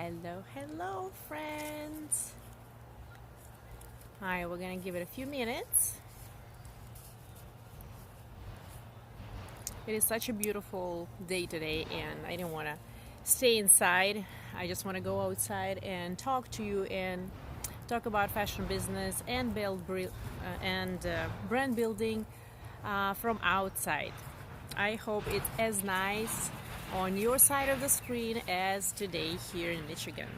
Hello, friends. All right, we're gonna give it a few minutes. It is such a beautiful day today, and I didn't want to stay inside. I just want to go outside and talk to you and talk about fashion business and brand building from outside. I hope it's as nice on your side of the screen as today here in Michigan.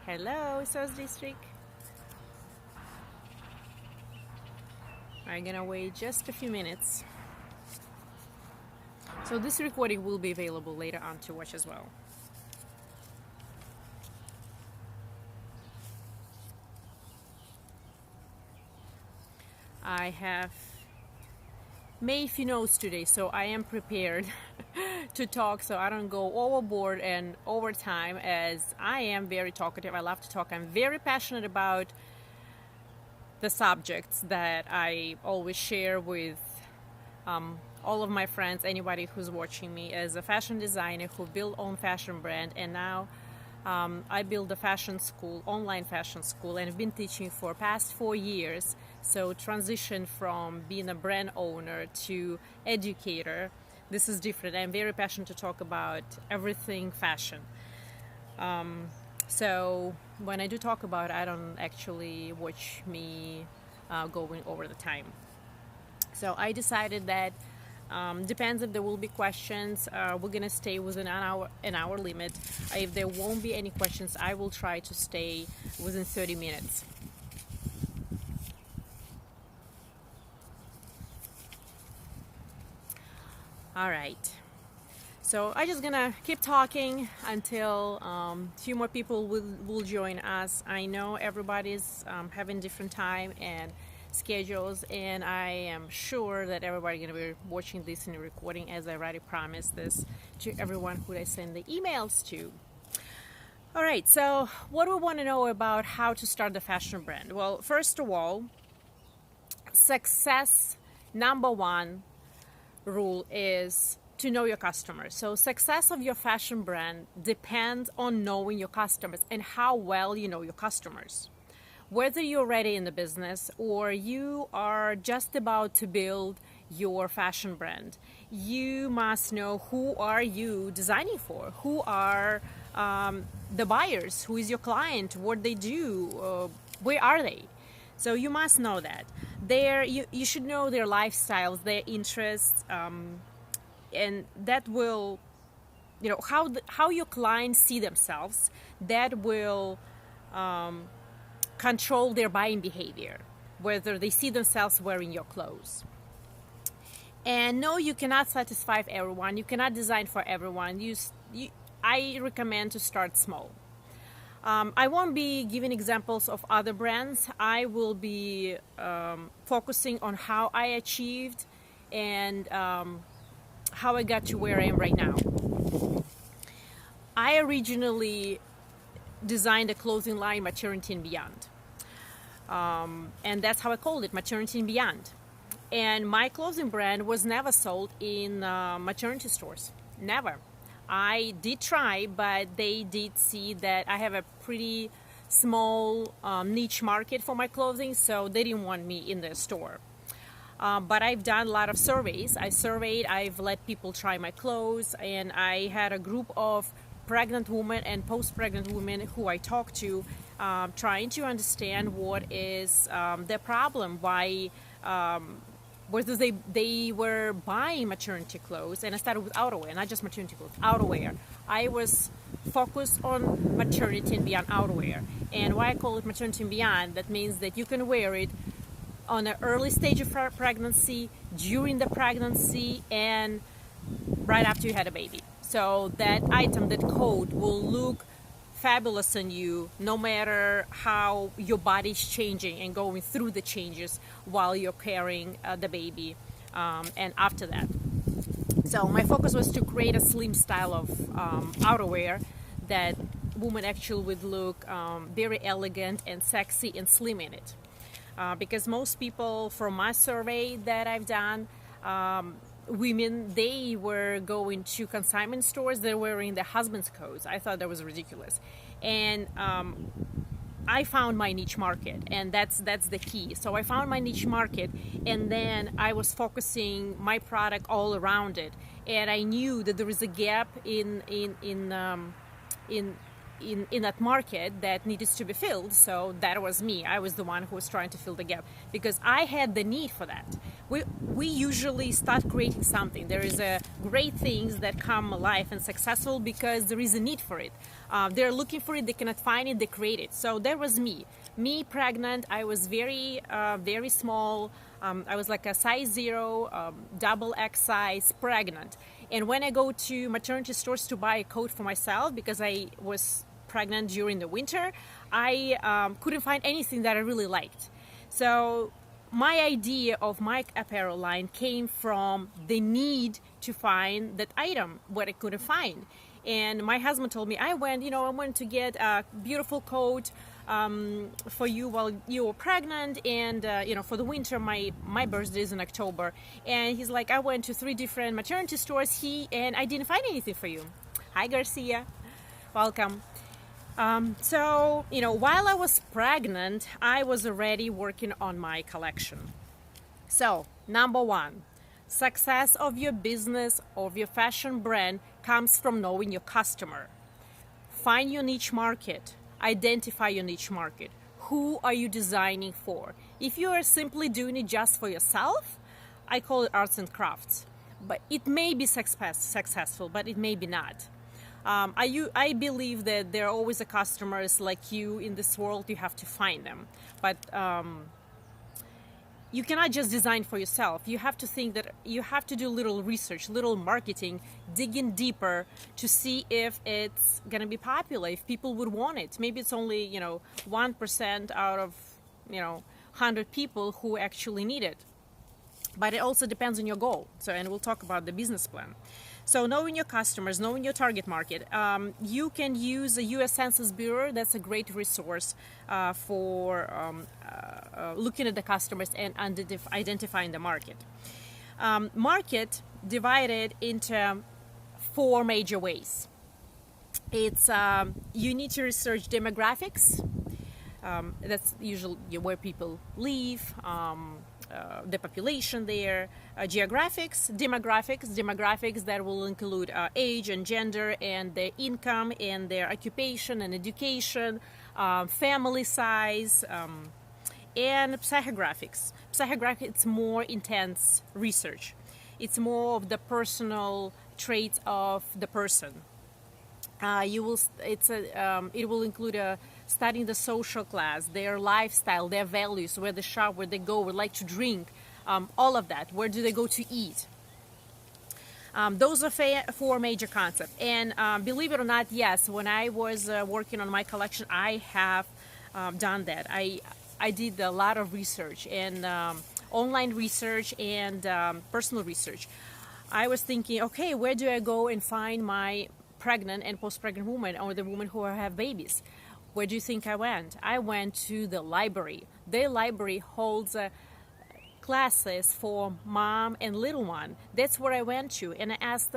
Hello, South District. I'm gonna wait just a few minutes. So this recording will be available later on to watch as well. I have made a few notes today, so I am prepared to talk so I don't go overboard and overtime, as I am very talkative. I love to talk. I'm very passionate about the subjects that I always share with all of my friends, anybody who's watching me. As a fashion designer who built own fashion brand, and now I build a fashion school, online fashion school, and I've been teaching for past 4 years. So transition from being a brand owner to educator. This is different. I'm very passionate to talk about everything fashion. So when I do talk about it, I don't actually watch me going over the time. So I decided that depends if there will be questions. We're gonna stay within an hour limit. If there won't be any questions, I will try to stay within 30 minutes. All right. So I'm just gonna keep talking until a few more people will join us. I know everybody's having different time and schedules, and I am sure that everybody's gonna be watching this in the recording, as I already promised this to everyone who I send the emails to. All right, so what do we want to know about how to start the fashion brand? Well, first of all, success number one rule is to know your customers. So success of your fashion brand depends on knowing your customers and how well you know your customers. Whether you're already in the business or you are just about to build your fashion brand, you must know who are you designing for, who are the buyers, who is your client, what they do, where are they. So you must know that. You should know their lifestyles, their interests, and that will, how your clients see themselves. That will control their buying behavior, whether they see themselves wearing your clothes. And no, you cannot satisfy everyone. You cannot design for everyone. I recommend to start small. I won't be giving examples of other brands. I will be focusing on how I achieved and how I got to where I am right now. I originally designed a clothing line, Maternity and Beyond. And that's how I called it, Maternity and Beyond. And my clothing brand was never sold in maternity stores. Never. I did try, but they did see that I have a pretty small niche market for my clothing, so they didn't want me in the store. But I've done a lot of surveys. I've let people try my clothes, and I had a group of pregnant women and post-pregnant women who I talked to, trying to understand what is their problem, why whether they were buying maternity clothes. And I started with outerwear, not just maternity clothes, outerwear. I was focused on maternity and beyond outerwear. And why I call it maternity and beyond, that means that you can wear it on an early stage of pregnancy, during the pregnancy, and right after you had a baby. So that item, that coat, will look fabulous on you no matter how your body's changing and going through the changes while you're carrying the baby and after that. So my focus was to create a slim style of outerwear that women actually would look very elegant and sexy and slim in it. Because most people, from my survey that I've done, women, they were going to consignment stores. They're wearing their husband's coats. I thought that was ridiculous. And I found my niche market, and that's the key. So I found my niche market, and then I was focusing my product all around it. And I knew that there was a gap in that market that needed to be filled. So that was me. I was the one who was trying to fill the gap because I had the need for that. We usually start creating something. There is a great things that come alive and successful because there is a need for it. They're looking for it, they cannot find it, they create it. So that was me pregnant. I was very small. I was like a size 0, double X size, pregnant. And when I go to maternity stores to buy a coat for myself, because I was pregnant during the winter, I couldn't find anything that I really liked. So my idea of my apparel line came from the need to find that item, what I couldn't find. And my husband told me, I went to get a beautiful coat for you while you were pregnant, and for the winter. My birthday is in October, and he's like, I went to 3 different maternity stores, and I didn't find anything for you. Hi, Garcia, welcome. So while I was pregnant, I was already working on my collection. So number 1, success of your business, of your fashion brand, comes from knowing your customer. Find your niche market. Identify your niche market. Who are you designing for? If you are simply doing it just for yourself, I call it arts and crafts. But it may be successful, but it may be not. I believe that there are always a customers like you in this world. You have to find them. But you cannot just design for yourself. You have to think that you have to do little research, little marketing, dig in deeper to see if it's going to be popular, if people would want it. Maybe it's only 1% out of 100 people who actually need it. But it also depends on your goal. And we'll talk about the business plan. So knowing your customers, knowing your target market, you can use the U.S. Census Bureau. That's a great resource for looking at the customers and identifying the market. Market divided into 4 major ways. It's you need to research demographics. That's usually where people live. The population there, demographics that will include age and gender and their income and their occupation and education, family size, and psychographics. It's more intense research. It's more of the personal traits of the person. It will include studying the social class, their lifestyle, their values, where they shop, where they go, where they like to drink, all of that. Where do they go to eat? Those are 4 major concepts. And believe it or not, yes, when I was working on my collection, I have done that. I did a lot of research and online research and personal research. I was thinking, okay, where do I go and find my pregnant and post-pregnant women, or the women who have babies? Where do you think I went? I went to the library. The library holds classes for mom and little one. That's where I went to, and I asked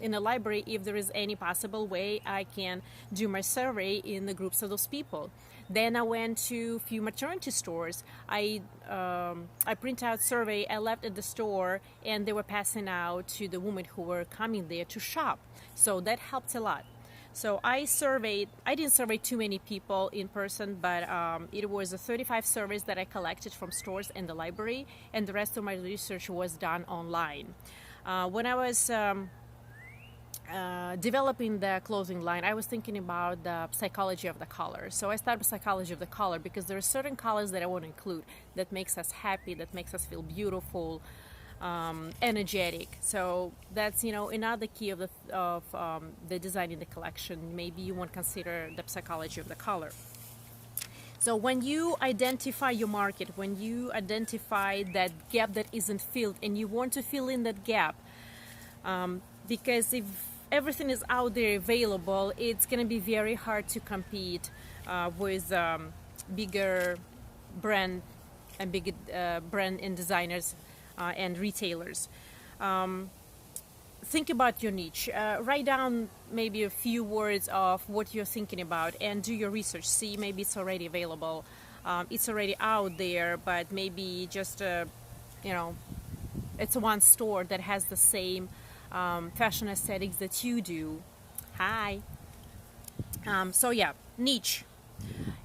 in the library if there is any possible way I can do my survey in the groups of those people. Then I went to a few maternity stores. I print out survey. I left at the store, and they were passing out to the women who were coming there to shop. So that helped a lot. So I didn't survey too many people in person, but it was 35 surveys that I collected from stores and the library, and the rest of my research was done online. When I was developing the clothing line, I was thinking about the psychology of the color. So I started with psychology of the color because there are certain colors that I want to include that makes us happy, that makes us feel beautiful, energetic. So that's another key of the designing the collection. Maybe you want to consider the psychology of the color. So when you identify your market, when you identify that gap that isn't filled, and you want to fill in that gap, because if everything is out there available, it's going to be very hard to compete with bigger brand and designers and retailers. think about your niche. Write down maybe a few words of what you're thinking about and do your research. See, maybe it's already available. It's already out there, but maybe just, you know, it's one store that has the same fashion aesthetics that you do. Hi. So yeah, niche.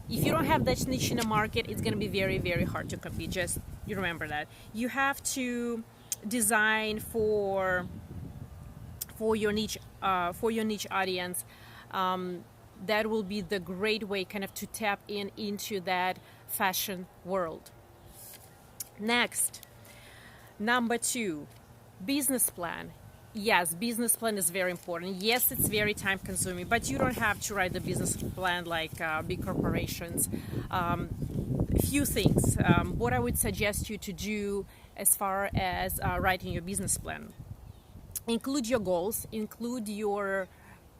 If you don't have that niche in the market, it's going to be very, very hard to compete. Just you remember that. You have to design for your niche audience. That will be the great way kind of to tap into that fashion world. Next, number 2, business plan. Yes, business plan is very important. Yes, it's very time consuming, but you don't have to write the business plan like big corporations. Few things. What I would suggest you to do as far as writing your business plan. Include your goals, include your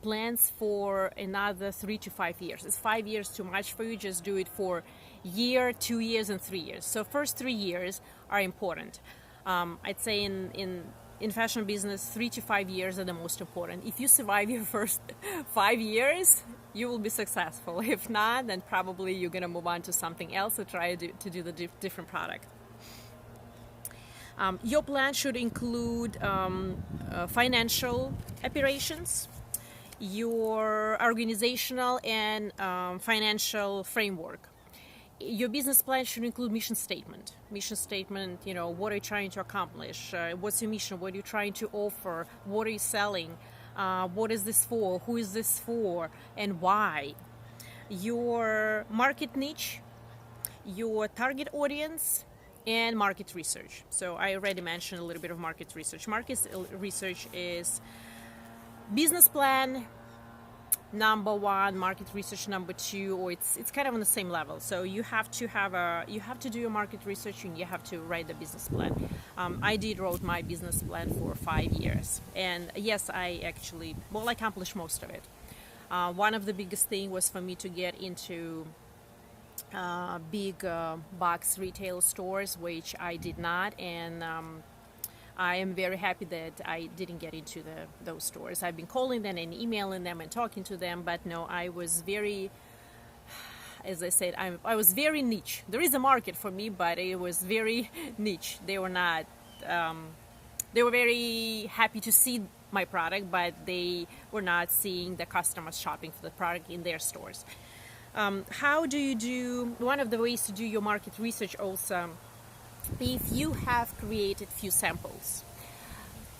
plans for another 3 to 5 years. Is 5 years too much for you? Just do it for year, 2 years, and 3 years. So first 3 years are important. I'd say in fashion business, 3 to 5 years are the most important. If you survive your first 5 years, you will be successful. If not, then probably you're going to move on to something else or try to do the different product. Your plan should include financial operations, your organizational and financial framework. Your business plan should include mission statement. Mission statement, you know, what are you trying to accomplish? What's your mission? What are you trying to offer? What are you selling? What is this for? Who is this for? And why? Your market niche, your target audience, and market research. So I already mentioned a little bit of market research. Market research is business plan number 1, market research number 2, or it's kind of on the same level. So you have to do your market research and you have to write the business plan. I wrote my business plan for 5 years, and yes, I actually accomplished most of it. One of the biggest thing was for me to get into big box retail stores, which I did not, and I am very happy that I didn't get into those stores. I've been calling them and emailing them and talking to them, but no, I was very, as I said, I was very niche. There is a market for me, but it was very niche. They were not, they were very happy to see my product, but they were not seeing the customers shopping for the product in their stores. How do you do, one of the ways to do your market research also, if you have created few samples,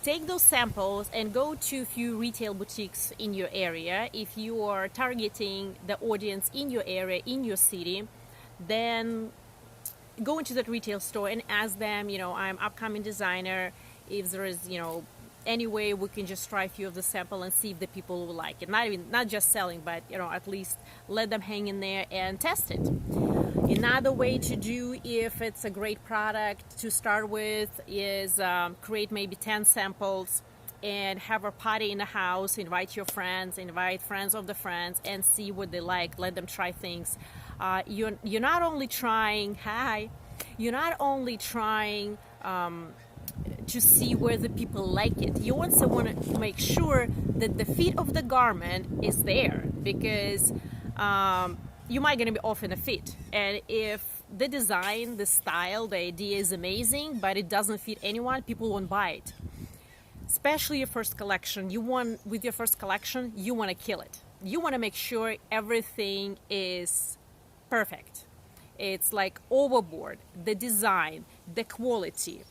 take those samples and go to a few retail boutiques in your area. If you are targeting the audience in your area, in your city, then go into that retail store and ask them, you know, I'm upcoming designer, if there is, you know, any way we can just try a few of the sample and see if the people will like it. Not just selling, but, you know, at least let them hang in there and test it. Another way to do, if it's a great product to start with, is create maybe 10 samples and have a party in the house, invite your friends, invite friends of the friends, and see what they like. Let them try things. You're not only trying, to see whether people like it. You also want to make sure that the fit of the garment is there, because you might going to be off in the fit. And if the design, the style, the idea is amazing, but it doesn't fit anyone, people won't buy it. Especially your first collection. With your first collection, you want to kill it. You want to make sure everything is perfect. It's like overboard, the design, the quality,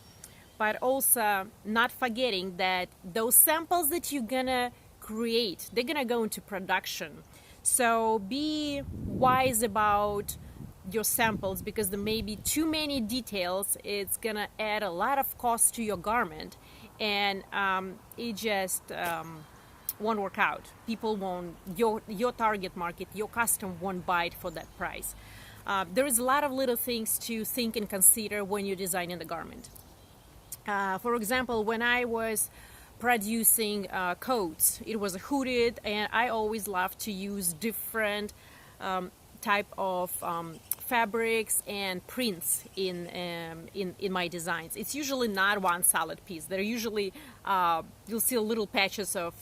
but also not forgetting that those samples that you're gonna create, they're gonna go into production. So be wise about your samples, because there may be too many details. It's gonna add a lot of cost to your garment, and it just won't work out. People won't, your target market, your customer won't buy it for that price. There is a lot of little things to think and consider when you're designing the garment. For example, when I was producing coats, it was a hooded, and I always love to use different type of fabrics and prints in my designs. It's usually not one solid piece. They're usually you'll see little patches of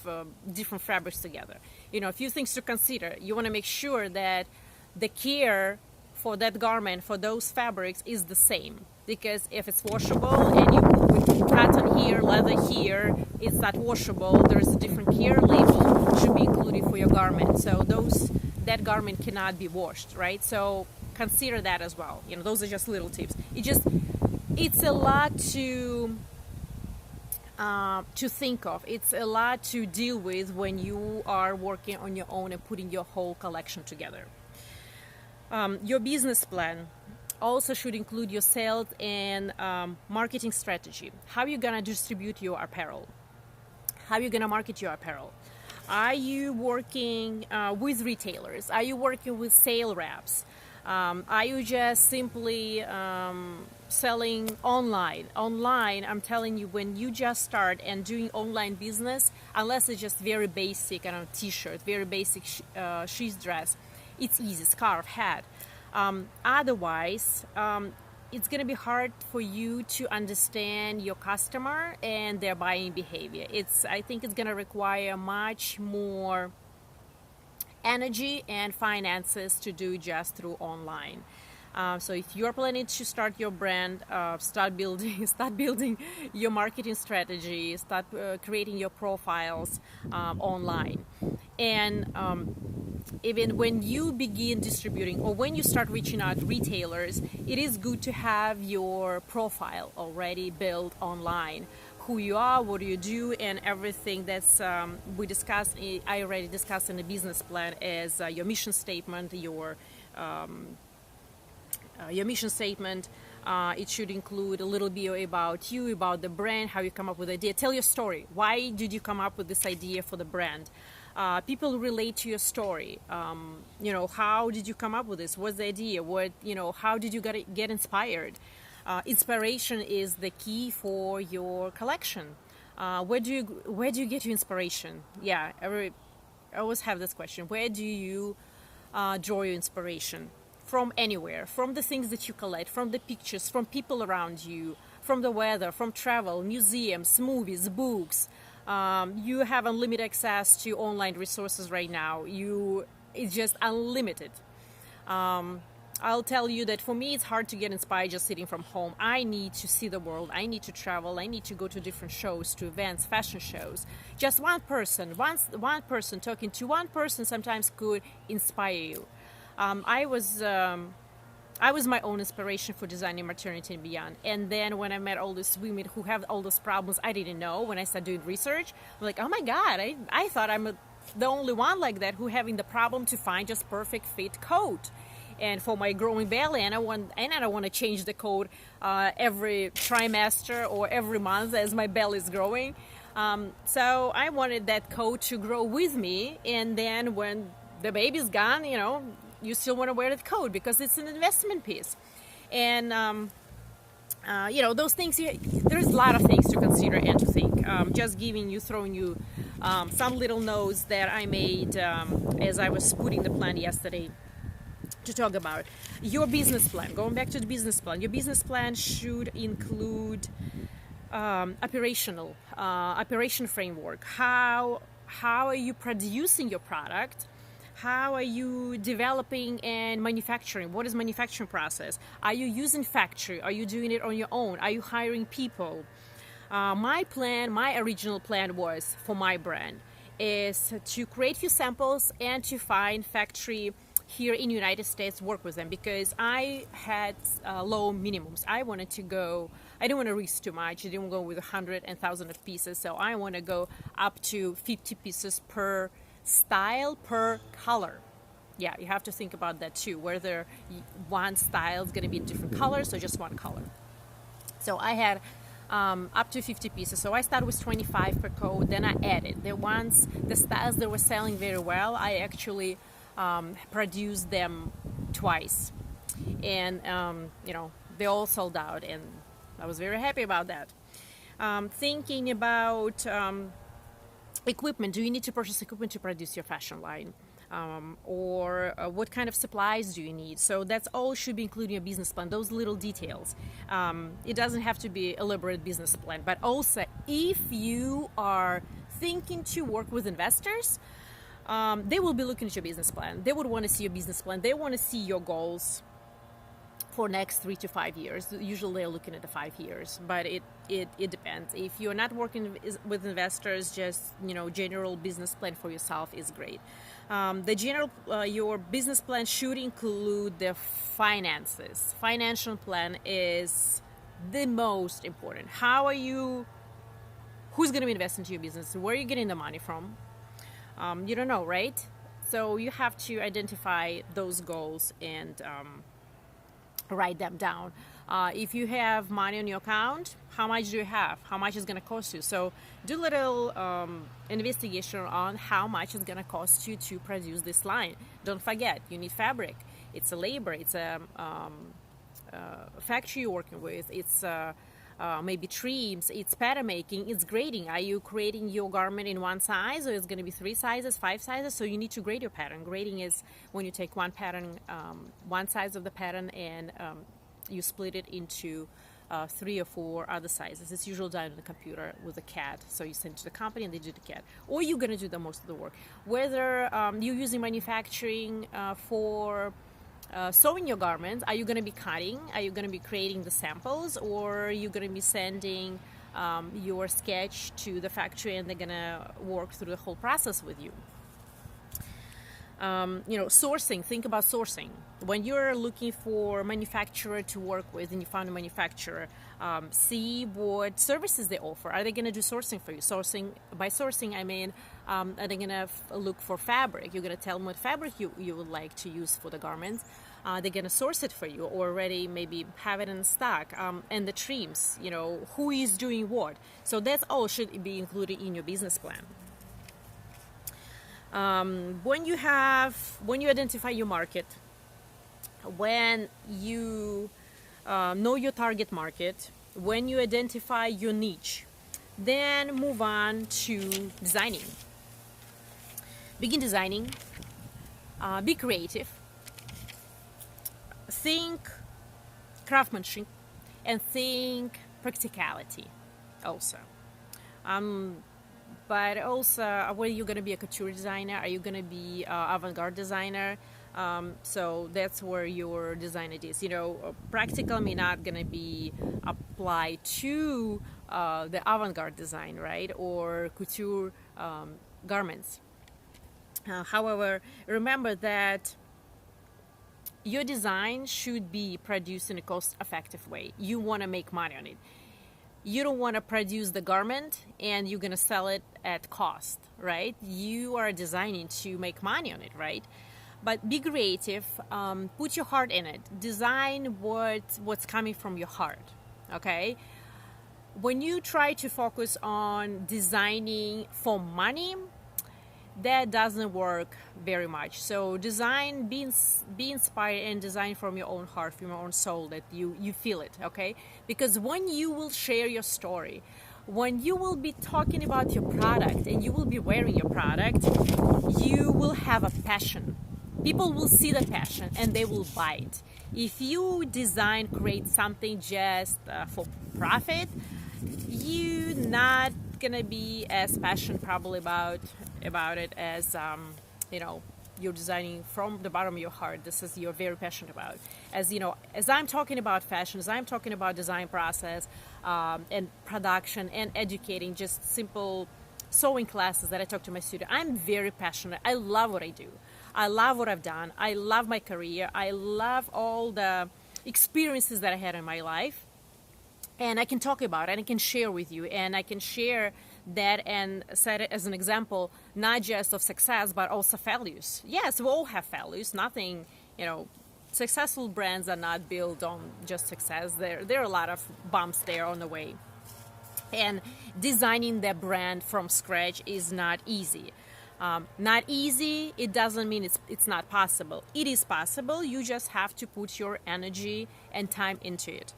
different fabrics together. A few things to consider. You want to make sure that the care for that garment, for those fabrics, is the same. Because if it's washable and you put cotton here, leather here, it's not washable. There's a different care label should be included for your garment. So that garment cannot be washed, right? So consider that as well. Those are just little tips. It's a lot to think of. It's a lot to deal with when you are working on your own and putting your whole collection together. Your business plan also should include your sales and marketing strategy. How are you going to distribute your apparel? How are you going to market your apparel? Are you working with retailers? Are you working with sale reps? Are you just simply selling online? Online, I'm telling you, when you just start and doing online business, unless it's just very basic, t-shirt, very basic sheath dress, it's easy, scarf, hat. Otherwise, it's going to be hard for you to understand your customer and their buying behavior. I think it's going to require much more energy and finances to do just through online. So if you're planning to start your brand, start building your marketing strategy, start creating your profiles online. And even when you begin distributing or when you start reaching out to retailers, it is good to have your profile already built online. Who you are, what do you do, and everything that's I already discussed in the business plan as your mission statement, your mission statement. It should include a little bit about you, about the brand, how you come up with the idea. Tell your story. Why did you come up with this idea for the brand? People relate to your story. How did you come up with this? What's the idea? How did you get inspired? Inspiration is the key for your collection. Where do you get your inspiration? Yeah, I always have this question. Where do you draw your inspiration? From anywhere, from the things that you collect, from the pictures, from people around you, from the weather, from travel, museums, movies, books. You have unlimited access to online resources right now. It's just unlimited. I'll tell you that for me, it's hard to get inspired just sitting from home. I need to see the world. I need to travel. I need to go to different shows, to events, fashion shows. Just one person talking to one person sometimes could inspire you. I was my own inspiration for designing Maternity and Beyond. And then when I met all these women who have all those problems I didn't know, when I started doing research, I'm like, oh my God, I thought I'm the only one like that who having the problem to find just perfect fit coat. And for my growing belly, and I don't want to change the coat every trimester or every month as my belly is growing. So I wanted that coat to grow with me. And then when the baby's gone, you still want to wear the coat because it's an investment piece. And, those things, there's a lot of things to consider and to think. Just throwing you some little notes that I made as I was putting the plan yesterday to talk about. Your business plan, going back to the business plan, your business plan should include operation framework. How are you producing your product? How are you developing and manufacturing? What is manufacturing process? Are you using factory? Are you doing it on your own? Are you hiring people? My original plan was for my brand is to create few samples and to find factory here in the United States, work with them because I had low minimums. I didn't want to risk too much. I didn't go with 100 and 1,000 of pieces. So I want to go up to 50 pieces per style, per color. Yeah, you have to think about that too, whether one style is going to be different colors or just one color. So I had up to 50 pieces. So I started with 25 per coat, then I added. The styles that were selling very well, I actually produced them twice. And, they all sold out, and I was very happy about that. Thinking about equipment. Do you need to purchase equipment to produce your fashion line? or what kind of supplies do you need. So that's all should be included in your business plan, those little details. It doesn't have to be elaborate business plan, but also if you are thinking to work with investors, they will be looking at your business plan. They would want to see your business plan. They want to see your goals for next 3 to 5 years. Usually they're looking at the 5 years, but it depends. If you're not working with investors, just general business plan for yourself is great. Your business plan should include the finances. Financial plan is the most important. Who's going to invest into your business? Where are you getting the money from? You don't know, right? So you have to identify those goals and write them down. If you have money on your account, how much do you have? How much is going to cost you? So do a little investigation on how much it's going to cost you to produce this line. Don't forget, you need fabric. It's a labor. It's a factory you're working with. It's maybe trims. It's pattern making. It's grading. Are you creating your garment in one size, or it's going to be 3 sizes, 5 sizes? So you need to grade your pattern. Grading is when you take one pattern, one size of the pattern, and you split it into 3 or 4 other sizes. It's usually done on the computer with a CAD. So you send it to the company and they do the CAD. Or you're going to do the most of the work. Whether you're using manufacturing for sewing your garments, are you going to be cutting? Are you going to be creating the samples? Or are you going to be sending your sketch to the factory and they're going to work through the whole process with you? Sourcing. Think about sourcing. When you're looking for a manufacturer to work with and you found a manufacturer, see what services they offer. Are they going to do sourcing for you? By sourcing, I mean, are they going to look for fabric? You're going to tell them what fabric you would like to use for the garments. They're going to source it for you, or already maybe have it in stock. And the trims, who is doing what. So that's all should be included in your business plan. When you identify your market, when you know your target market, when you identify your niche, then move on to designing. Begin designing. Be creative. Think craftsmanship and think practicality also. But also, whether you're going to be a couture designer, are you going to be avant-garde designer? So that's where your design ideas. Practical may not going to be applied to the avant-garde design, right? Or couture garments. However, remember that your design should be produced in a cost-effective way. You want to make money on it. You don't want to produce the garment and you're going to sell it at cost, right? You are designing to make money on it, right? But be creative. Put your heart in it. Design what's coming from your heart, okay? When you try to focus on designing for money, that doesn't work very much. So be inspired and design from your own heart, from your own soul, that you feel it, okay? Because when you will share your story, when you will be talking about your product and you will be wearing your product, you will have a passion. People will see the passion and they will buy it. If you create something just for profit, you're not gonna be as passionate probably about it as you're designing from the bottom of your heart. This is you're very passionate about. As I'm talking about fashion, as I'm talking about design process and production and educating, just simple sewing classes that I talk to my students, I'm very passionate. I love what I do. I love what I've done. I love my career. I love all the experiences that I had in my life. And I can talk about it, and I can share with you, and I can share that and set it as an example, not just of success, but also failures. Yes, we all have failures. Nothing, successful brands are not built on just success. There are a lot of bumps there on the way. And designing the brand from scratch is not easy. Not easy, it doesn't mean it's not possible. It is possible. You just have to put your energy and time into it.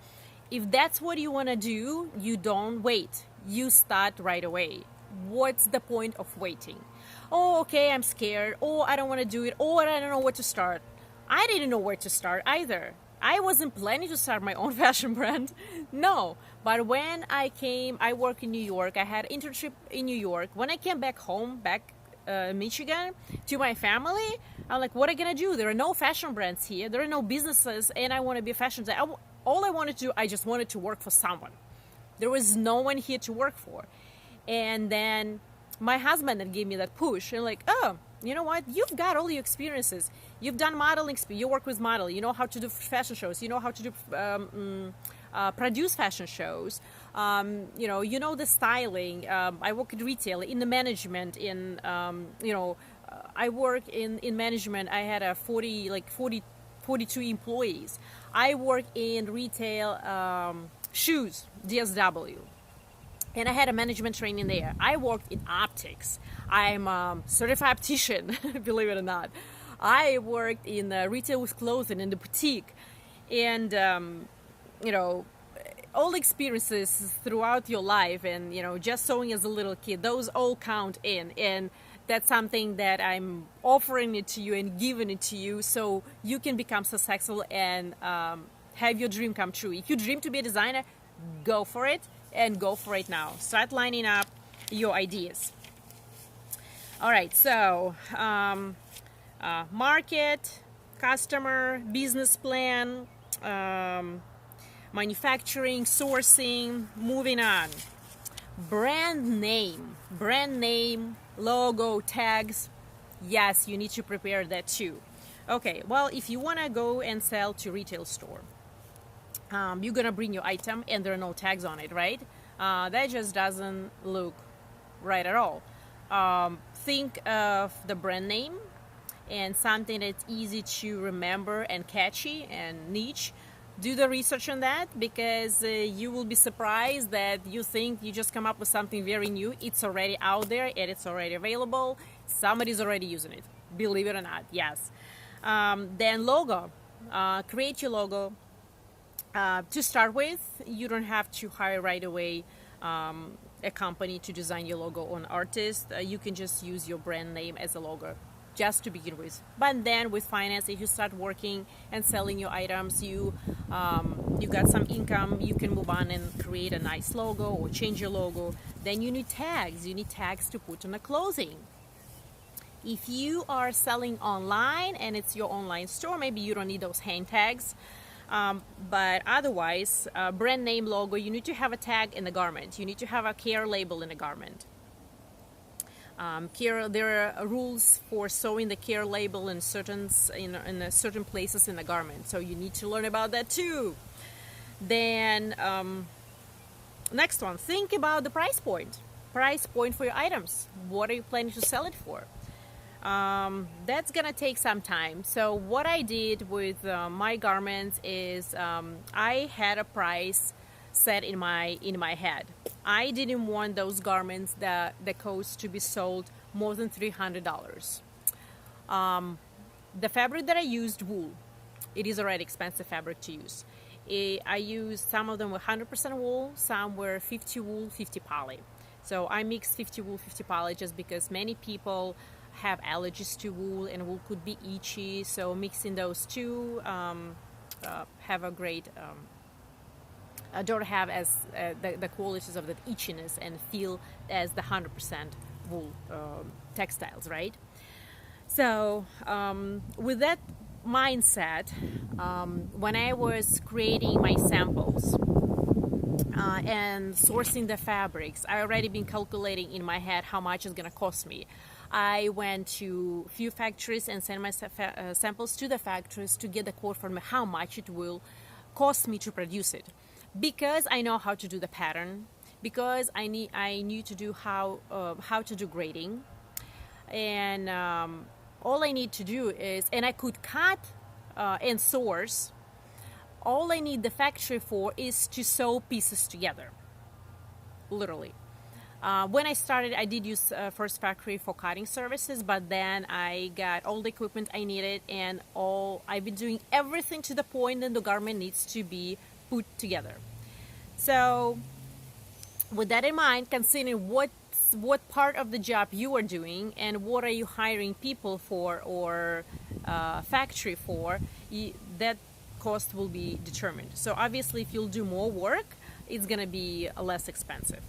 If that's what you want to do, you don't wait. You start right away. What's the point of waiting? Oh, okay, I'm scared. Oh, I don't want to do it. Oh, I don't know where to start. I didn't know where to start either. I wasn't planning to start my own fashion brand. No. But when I work in New York. I had an internship in New York. When I came back home, Michigan, to my family, I'm like, what am I going to do? There are no fashion brands here. There are no businesses, and I want to be a fashion designer. All I wanted to do, I just wanted to work for someone. There was no one here to work for. And then my husband that gave me that push, and like, oh, you know what? You've got all your experiences. You've done modeling. You work with model. You know how to do fashion shows. You know how to do produce fashion shows. You know the styling. I work in retail, in the management. I work in management. I had 42 employees. I work in retail shoes, DSW. And I had a management training there. I worked in optics. I'm a certified optician, believe it or not. I worked in retail with clothing in the boutique. And, all experiences throughout your life and, just sewing as a little kid, those all count in. And that's something that I'm offering it to you and giving it to you so you can become successful and have your dream come true. If you dream to be a designer, go for it. And go for it now. Start lining up your ideas. All right, so market, customer, business plan, manufacturing, sourcing, moving on. Brand name, logo, tags. Yes, you need to prepare that too. Okay, well, if you want to go and sell to retail store, you're gonna bring your item and there are no tags on it, right? That just doesn't look right at all. Think of the brand name and something that's easy to remember and catchy and niche. Do the research on that because you will be surprised that you think you just come up with something very new. It's already out there and it's already available. Somebody's already using it. Believe it or not, yes. Then logo. Create your logo. To start with, you don't have to hire right away a company to design your logo or an artist. You can just use your brand name as a logo just to begin with. But then with finance, if you start working and selling your items, you got some income, you can move on and create a nice logo or change your logo. Then you need tags. You need tags to put on the clothing. If you are selling online and it's your online store, maybe you don't need those hang tags. But otherwise, brand name, logo, you need to have a tag in the garment. You need to have a care label in the garment. There are rules for sewing the care label in certain places in the garment. So you need to learn about that too. Then, next one, think about the price point. Price point for your items. What are you planning to sell it for? That's gonna take some time. So what I did with my garments is I had a price set in my head. I didn't want those garments that cost to be sold more than $300. The fabric that I used, wool. It is already expensive fabric to use. I used some of them were 100% wool, some were 50 wool, 50 poly. So I mixed 50 wool, 50 poly just because many people have allergies to wool and wool could be itchy, so mixing those two have a great don't have as the qualities of the itchiness and feel as the 100% wool textiles, right? So with that mindset, when I was creating my samples and sourcing the fabrics, I already been calculating in my head how much it's gonna cost me. I went to a few factories and sent my samples to the factories to get the quote from how much it will cost me to produce it. Because I know how to do the pattern, because I knew to do how to do grading, and all I need to do is, and I could cut and source. All I need the factory for is to sew pieces together, literally. When I started, I did use first factory for cutting services, but then I got all the equipment I needed, and I've been doing everything to the point that the garment needs to be put together. So with that in mind, considering what what part of the job you are doing and what are you hiring people for or factory for, that cost will be determined. So obviously if you'll do more work, it's going to be less expensive.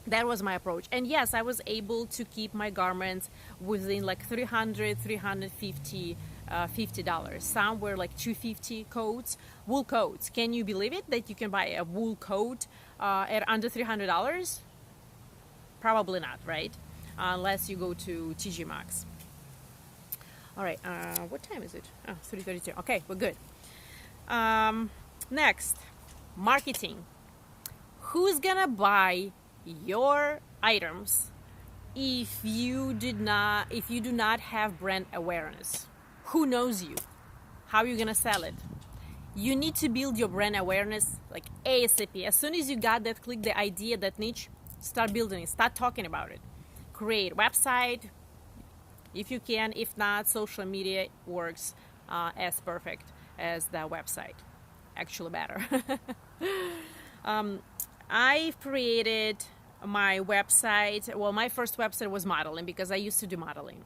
That was my approach. And yes, I was able to keep my garments within like $300, $350, $50. Some were like $250 coats, wool coats. Can you believe it that you can buy a wool coat at under $300? Probably not, right? Unless you go to TJ Maxx. All right, what time is it? Oh, 3:32. Okay, we're good. Next, marketing. Who's gonna buy your items if you do not have brand awareness? Who knows you? How are you gonna sell it? You need to build your brand awareness like ASAP. As soon as you got that click, the idea, that niche, start building it, start talking about it. Create website if you can. If not, social media works as perfect as the website, actually better. I've created my website. Well, my first website was modeling because I used to do modeling.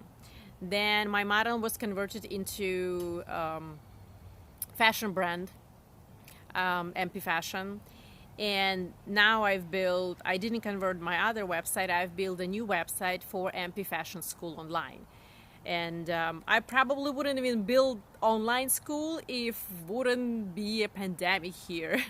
Then my modeling was converted into fashion brand, MP Fashion. And now I didn't convert my other website, I've built a new website for MP Fashion School Online. And I probably wouldn't even build online school if wouldn't be a pandemic here.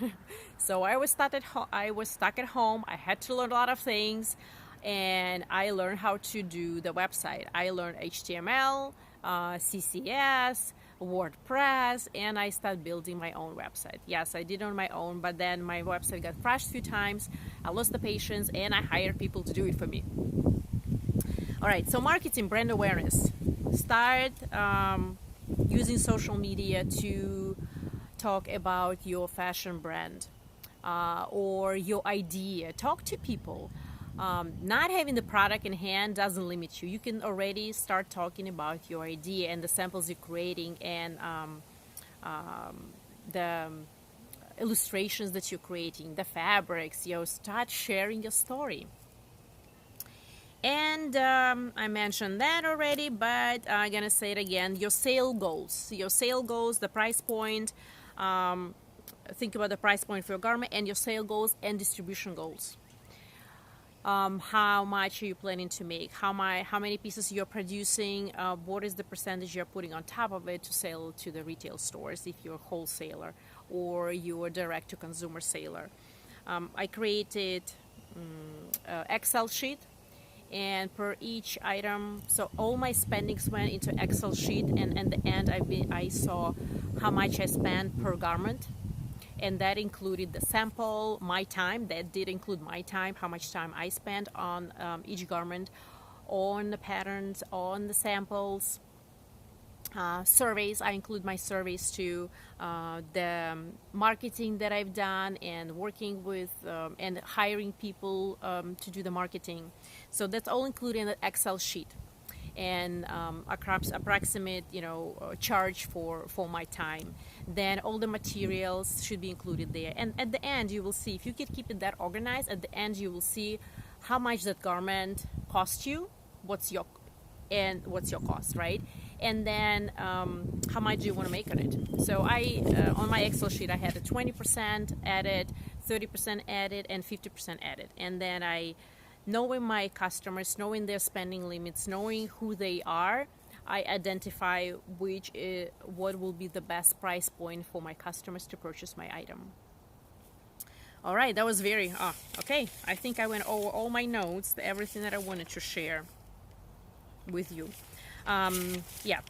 So I was stuck at home. I had to learn a lot of things, and I learned how to do the website. I learned HTML, CSS, WordPress, and I started building my own website. Yes, I did on my own, but then my website got crashed a few times. I lost the patience, and I hired people to do it for me. All right, so marketing, brand awareness. Start using social media to talk about your fashion brand or your idea. Talk to people. Not having the product in hand doesn't limit you. You can already start talking about your idea and the samples you're creating and the illustrations that you're creating, the fabrics. Start sharing your story. And I mentioned that already, but I'm gonna say it again. Your sale goals, the price point. Think about the price point for your garment and your sale goals and distribution goals. How much are you planning to make? How many pieces you're producing? What is the percentage you're putting on top of it to sell to the retail stores if you're a wholesaler or you're a direct-to-consumer seller? I created Excel sheet, and per each item, so all my spendings went into Excel sheet, and at the end I saw how much I spent per garment. And that included the sample, my time. That did include my time, how much time I spent on each garment, on the patterns, on the samples. Surveys, I include my surveys too. The marketing that I've done and working with and hiring people to do the marketing. So that's all included in the Excel sheet. And approximate, charge for my time. Then all the materials should be included there. And at the end, you will see, if you can keep it that organized, at the end you will see how much that garment cost you, what's your cost, right? And then how much do you want to make on it? So on my Excel sheet, I had a 20% added, 30% added, and 50% added. And then knowing my customers, knowing their spending limits, knowing who they are, I identify what will be the best price point for my customers to purchase my item. All right, that was okay. I think I went over all my notes, everything that I wanted to share with you.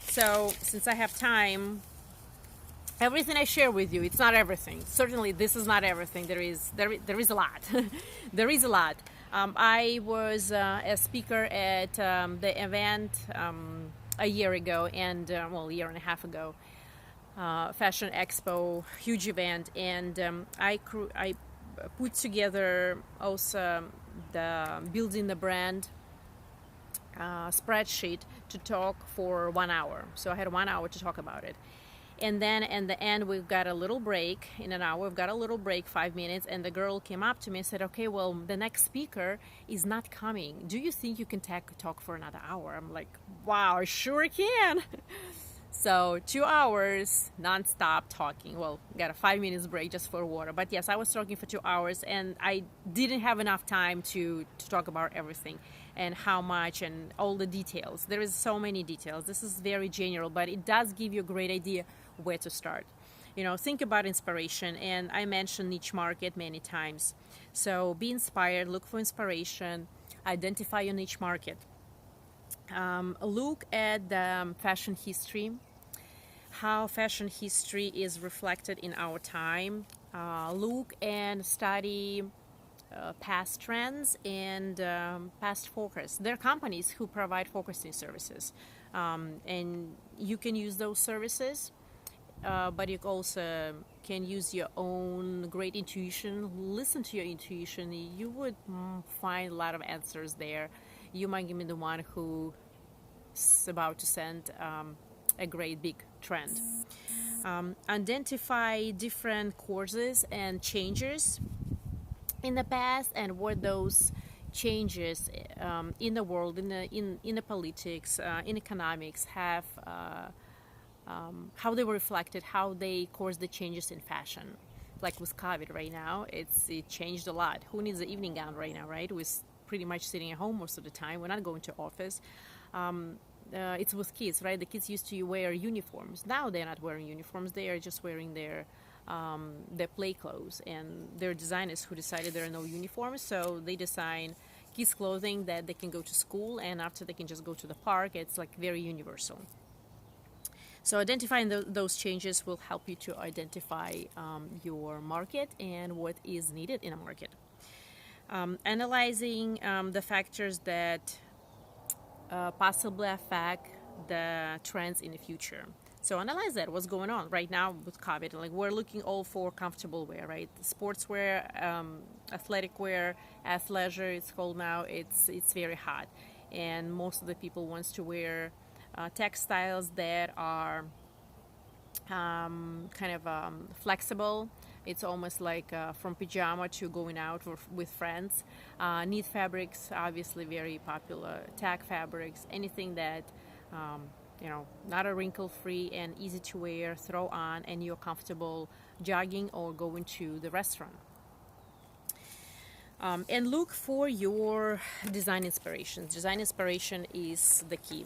So since I have time, everything I share with you, it's not everything. Certainly, this is not everything. There is a lot. There is a lot. I was a speaker at the event a year ago, and a year and a half ago, Fashion Expo, huge event, and I put together also the building the brand spreadsheet to talk for 1 hour. So I had 1 hour to talk about it. And then in the end, we've got a little break. In an hour, we've got a little break, 5 minutes. And the girl came up to me and said, okay, well, the next speaker is not coming. Do you think you can talk for another hour? I'm like, wow, I sure can. So 2 hours nonstop talking. Well, got a 5 minutes break just for water. But yes, I was talking for 2 hours, and I didn't have enough time to talk about everything and how much and all the details. There is so many details. This is very general, but it does give you a great idea where to start. Think about inspiration, and I mentioned niche market many times. So be inspired, look for inspiration, identify your niche market. Look at the fashion history, how fashion history is reflected in our time. Look and study past trends and past forecasts. There are companies who provide forecasting services, and you can use those services, but you also can use your own great intuition. Listen to your intuition. You would find a lot of answers there. You might be the one who's about to send a great big trend. Identify different courses and changes in the past, and what those changes in the world, in the politics, in economics, have how they were reflected, how they caused the changes in fashion. Like with COVID right now, it changed a lot. Who needs an evening gown right now, right? We're pretty much sitting at home most of the time. We're not going to office. It's with kids, right? The kids used to wear uniforms. Now they're not wearing uniforms. They are just wearing their play clothes. And there are designers who decided there are no uniforms, so they design kids' clothing that they can go to school, and after they can just go to the park. It's like very universal. So identifying those changes will help you to identify your market and what is needed in a market. Analyzing the factors that possibly affect the trends in the future. So analyze that, what's going on right now with COVID. Like, we're looking all for comfortable wear, right? Sportswear, athletic wear, athleisure, it's called now. It's very hot, and most of the people wants to wear textiles that are flexible. It's almost like from pajama to going out with friends. Knit fabrics, obviously very popular. Tag fabrics, anything that not a wrinkle-free and easy to wear, throw on, and you're comfortable jogging or going to the restaurant. And look for your design inspirations. Design inspiration is the key.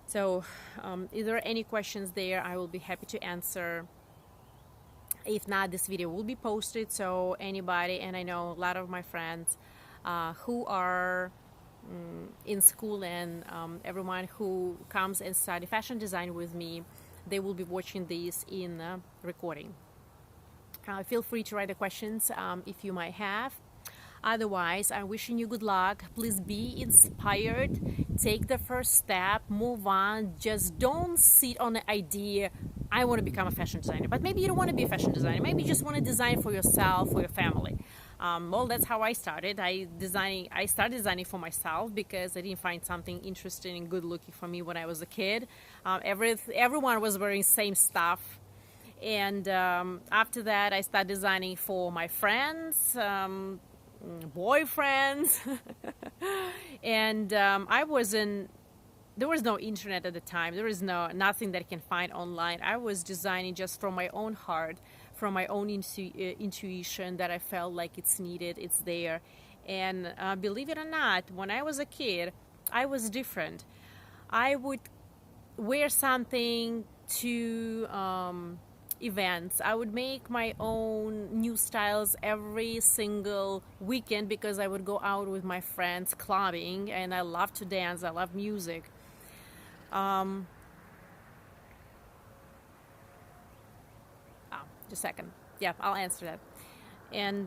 So if there are any questions there, I will be happy to answer. If not, this video will be posted, so anybody, and I know a lot of my friends who are in school, and everyone who comes and study fashion design with me, they will be watching this in recording. Feel free to write the questions if you might have. Otherwise, I'm wishing you good luck. Please be inspired. Take the first step. Move on. Just don't sit on the idea, I want to become a fashion designer. But maybe you don't want to be a fashion designer. Maybe you just want to design for yourself, for your family. Well, that's how I started. I started designing for myself because I didn't find something interesting and good looking for me when I was a kid. Everyone was wearing same stuff. And after that, I started designing for my friends, boyfriends, and there was no internet at the time. There was nothing that I can find online. I was designing just from my own heart, from my own intuition, that I felt like it's needed, it's there. And believe it or not, when I was a kid, I was different. I would wear something to events. I would make my own new styles every single weekend because I would go out with my friends clubbing, and I love to dance. I love music. Just a second. Yeah, I'll answer that. And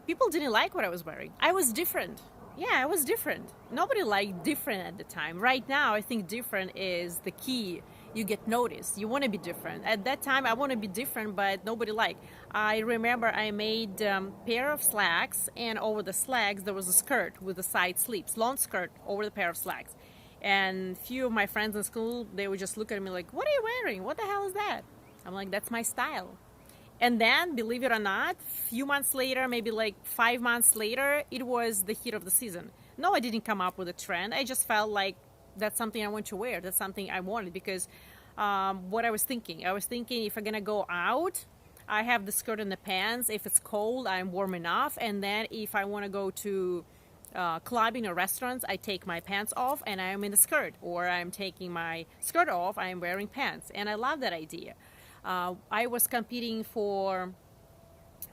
people didn't like what I was wearing. I was different. Yeah, I was different. Nobody liked different at the time. Right now, I think different is the key. You get noticed. You want to be different. At that time, I want to be different, but nobody liked. I remember I made a pair of slacks, and over the slacks, there was a skirt with the side sleeves, long skirt over the pair of slacks. And few of my friends in school, they would just look at me like, what are you wearing? What the hell is that? I'm like, that's my style. And then, believe it or not, few months later, maybe like 5 months later, it was the hit of the season. No, I didn't come up with a trend. I just felt like that's something I want to wear. That's something I wanted because what I was thinking if I'm going to go out, I have the skirt and the pants. If it's cold, I'm warm enough. And then if I want to go to clubbing or restaurants, I take my pants off and I'm in a skirt, or I'm taking my skirt off, I'm wearing pants. And I love that idea. I was competing for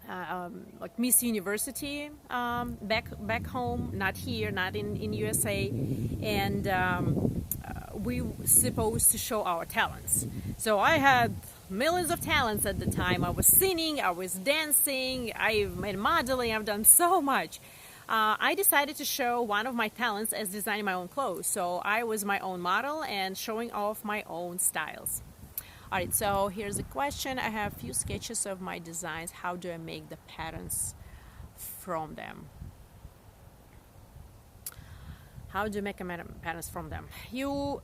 like Miss University back home, not here, not in USA, and we were supposed to show our talents. So I had millions of talents at the time. I was singing, I was dancing, I made modeling, I've done so much. I decided to show one of my talents as designing my own clothes. So I was my own model and showing off my own styles. All right, so here's a question. I have a few sketches of my designs. How do I make the patterns from them? How do you make patterns from them? You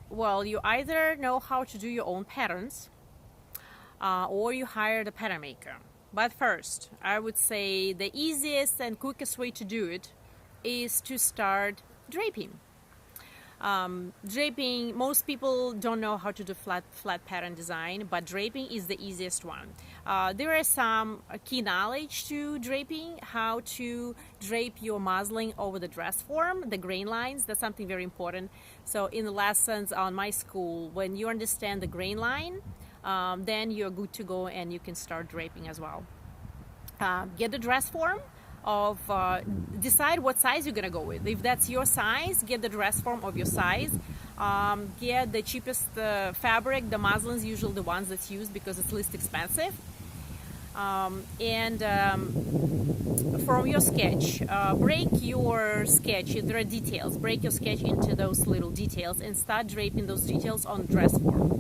either know how to do your own patterns or you hire the pattern maker. But first, I would say the easiest and quickest way to do it is to start draping. Draping, most people don't know how to do flat pattern design, but draping is the easiest one. There is some key knowledge to draping, how to drape your muslin over the dress form, the grain lines. That's something very important. So in the lessons on my school, when you understand the grain line, then you're good to go and you can start draping as well. Get the dress form of decide what size you're gonna go with. If that's your size, get the dress form of your size. Get the cheapest fabric. The muslins usually the ones that's used because it's least expensive. And from your sketch, break your sketch. There are details. Break your sketch into those little details and start draping those details on dress form.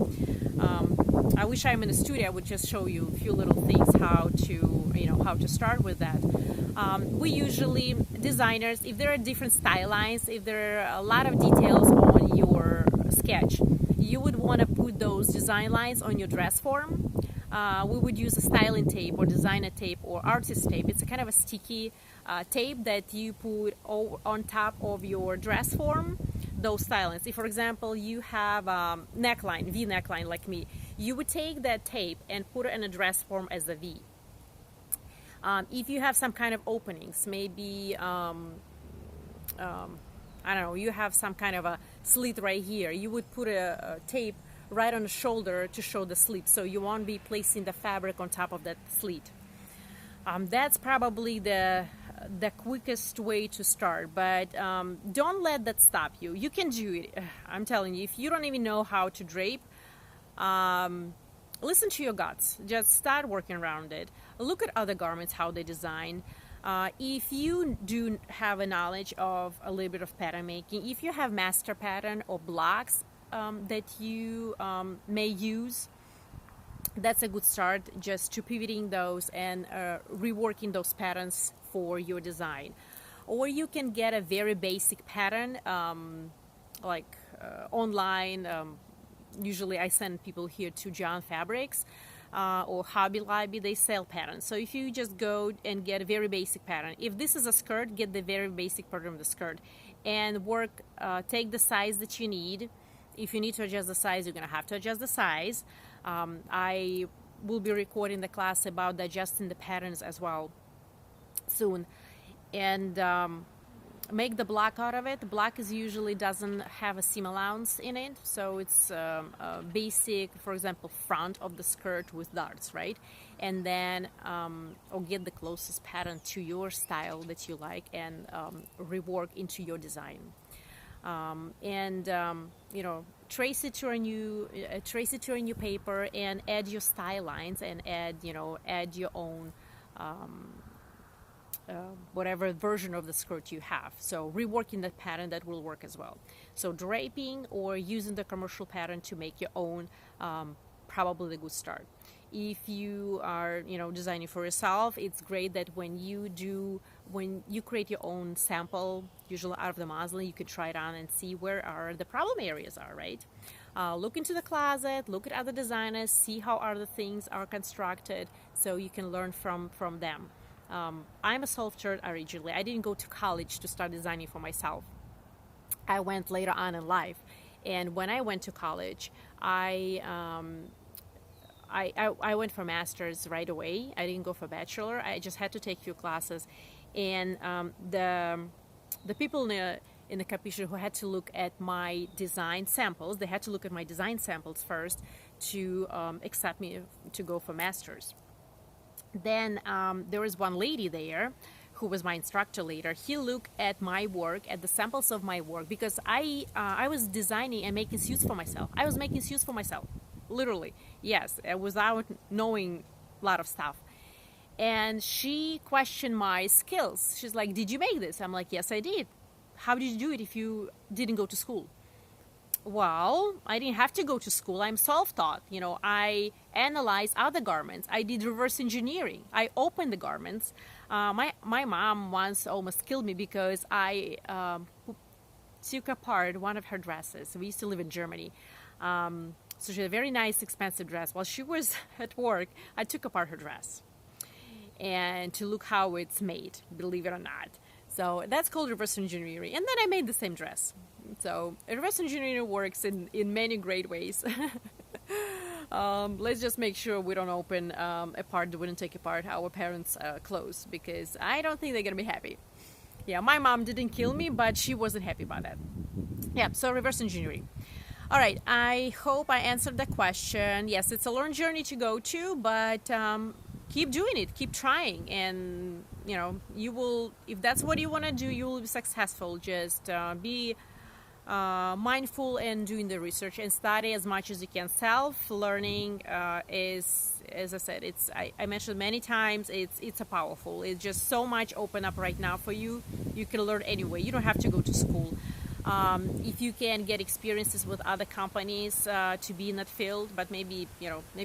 I wish I'm in a studio. I would just show you a few little things how to start with that. We usually, designers, if there are different style lines, if there are a lot of details on your sketch, you would want to put those design lines on your dress form. We would use a styling tape or designer tape or artist tape. It's a kind of a sticky tape that you put on top of your dress form, those style lines. If, for example, you have neckline, V neckline like me, you would take that tape and put it in a dress form as a V. If you have some kind of openings, maybe, I don't know, you have some kind of a slit right here, you would put a tape right on the shoulder to show the slit, so you won't be placing the fabric on top of that slit. That's probably the quickest way to start, but don't let that stop you. You can do it. I'm telling you, if you don't even know how to drape, listen to your guts. Just start working around it. Look at other garments, how they design. If you do have a knowledge of a little bit of pattern making, if you have master pattern or blocks that you may use, that's a good start, just to pivoting those and reworking those patterns for your design. Or you can get a very basic pattern online. Usually I send people here to John Fabrics or Hobby Lobby. They sell patterns. So if you just go and get a very basic pattern, if this is a skirt, get the very basic pattern of the skirt and work, take the size that you need. If you need to adjust the size, you're going to have to adjust the size. I will be recording the class about adjusting the patterns as well soon. And make the block out of it. The block is usually doesn't have a seam allowance in it, so it's a basic, for example, front of the skirt with darts, right? And then or get the closest pattern to your style that you like and rework into your design. Trace it to a new paper and add your style lines and add your own whatever version of the skirt you have. So reworking that pattern, that will work as well. So draping or using the commercial pattern to make your own, probably a good start. If you are designing for yourself, it's great that when you do when you create your own sample, usually out of the muslin, you could try it on and see where are the problem areas are, right? Look into the closet, look at other designers, see how other things are constructed, so you can learn from them. I'm a self-taught originally. I didn't go to college to start designing for myself. I went later on in life, and when I went to college, I went for master's right away. I didn't go for bachelor. I just had to take a few classes, and the people in the competition who had to look at my design samples, they had to look at my design samples first to accept me to go for master's. Then there was one lady there who was my instructor later. He looked at my work, at the samples of my work, because I was designing and making suits for myself. I was making suits for myself, literally, yes, without knowing a lot of stuff. And she questioned my skills. She's like, "Did you make this?" I'm like, "Yes, I did." "How did you do it if you didn't go to school?" Well, I didn't have to go to school. I'm self-taught. I analyzed other garments. I did reverse engineering. I opened the garments. My mom once almost killed me because I took apart one of her dresses. We used to live in Germany. So she had a very nice, expensive dress. While she was at work, I took apart her dress and to look how it's made, believe it or not. So that's called reverse engineering. And then I made the same dress. So reverse engineering works in many great ways. Let's just make sure we don't open a part that wouldn't take apart our parents' clothes, because I don't think they're going to be happy. Yeah, my mom didn't kill me, but she wasn't happy about that. Yeah, so reverse engineering. All right, I hope I answered the question. Yes, it's a long journey to go to, but keep doing it, keep trying, and you will, if that's what you want to do, you will be successful. Just be mindful and doing the research and study as much as you can. Self-learning is, as I said, I mentioned many times, it's a powerful. It's just so much open up right now for you. You can learn anyway. You don't have to go to school. If you can get experiences with other companies to be in that field, but maybe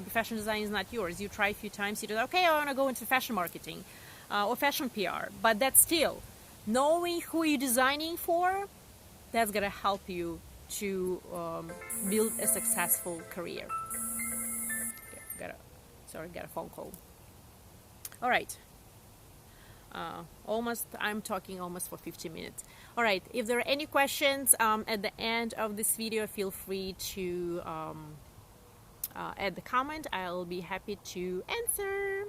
fashion design is not yours. You try a few times, you do, okay, I want to go into fashion marketing or fashion PR, but that's still knowing who you're designing for. That's going to help you to build a successful career. Okay, got a phone call. All right. I'm talking almost for 50 minutes. All right, if there are any questions at the end of this video, feel free to add the comment. I'll be happy to answer.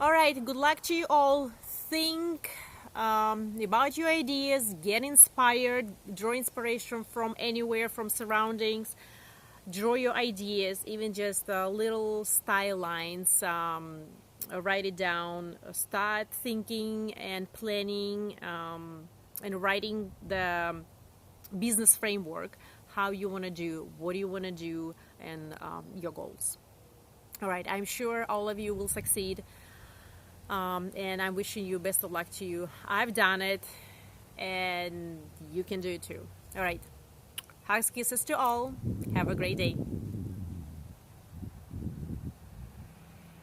All right, good luck to you all. Think about your ideas, get inspired, draw inspiration from anywhere, from surroundings. Draw your ideas, even just little style lines. Write it down. Start thinking and planning and writing the business framework, how you want to do, what do you want to do, and your goals. All right, I'm sure all of you will succeed, and I'm wishing you best of luck to you. I've done it, and you can do it too. All right, hugs, kisses to all. Have a great day.